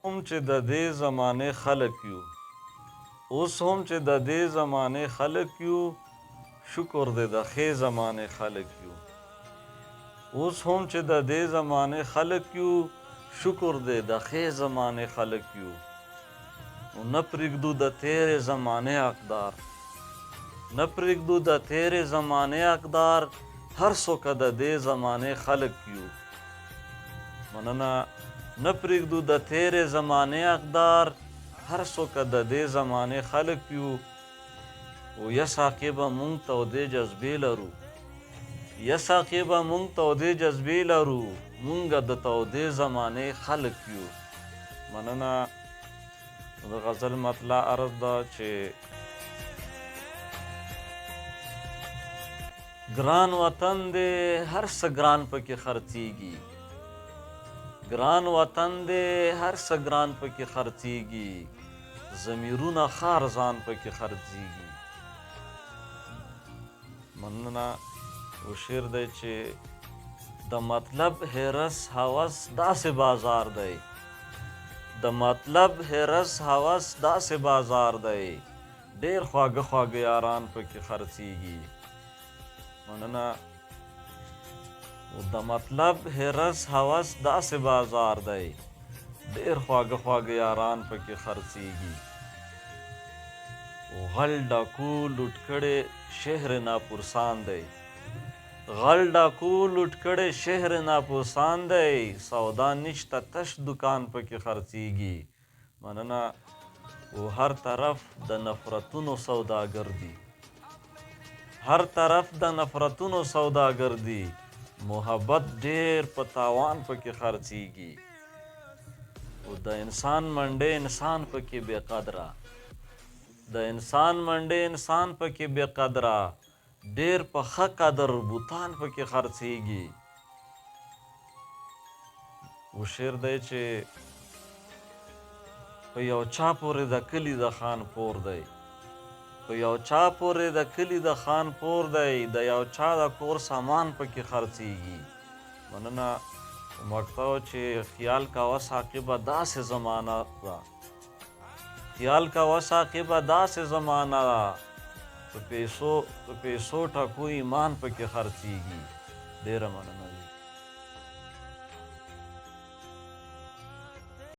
هم چې د دې زمانې خلک یو اوس هم چې د دې زمانې خلک یو شکر دې د ښې زمانې خلک یو اوس هم چې د دې زمانې خلک یو شکر دې د ښې زمانې خلک یو نو نه پرېږدو د تېرې زمانې اقدار نه پرېږدو د تېرې زمانې اقدار هر څوک د دې زمانې خلک یو مننه نه پرېږدو د تېرې زمانې اقدار هر څوک د دې زمانې خلک یو او یا ساقبه مونږ تودې جذبې لرو یا ساقبه مونږ تودې جذبې لرو مونږ د تودې زمانې خلک یو مننه د غزل مطلع عرض ده چې ګران وطن دی هر څه ګران پکې خرڅیږي ګران وطن دی هر څه ګران پکې خرڅیږي ضمیرونه خار ځان پکې خرڅیږي مننه و شعر دی چې د مطلب هرس هوس داسې بازار دی د مطلب هرس هوس داسې بازار دی ډېر خواږه خواږه یاران پکې خرڅیږي مننه د مطلب هرس هوس داسې بازار دی ډېر خواږه خواږه یاران پکې خرڅیږي غل ډاکو لوټ کړی شهر ناپورسان دی غل ډاکو لوټ کړی شهر ناپورسان دی سودا نشته تش دکان پکې خرڅیږي مننه و هر طرف د نفرتونو سوداګر دی هر طرف د نفرتونو سوداګر دی محبت ډېر په تاوان پکې خرڅیږي او د انسان منډې انسان پکې بې قدره د انسان منډې انسان پکې بې قدره ډېر په ښه قدر بوتان پکې خرڅیږي و شعر دی چې په یو چا پورې د کلي د خان پور دی په یو چا پورې د کلي د خان پور دی د یو چا د کور سامان پکې خرڅیږي مننه مقطع چې خیال کوه ساقبه داسې زمانه ده خیال کوه ساقبه داسې زمانه ده په پیسو ټکو ایمان پکې خرڅیږي ډېره مننه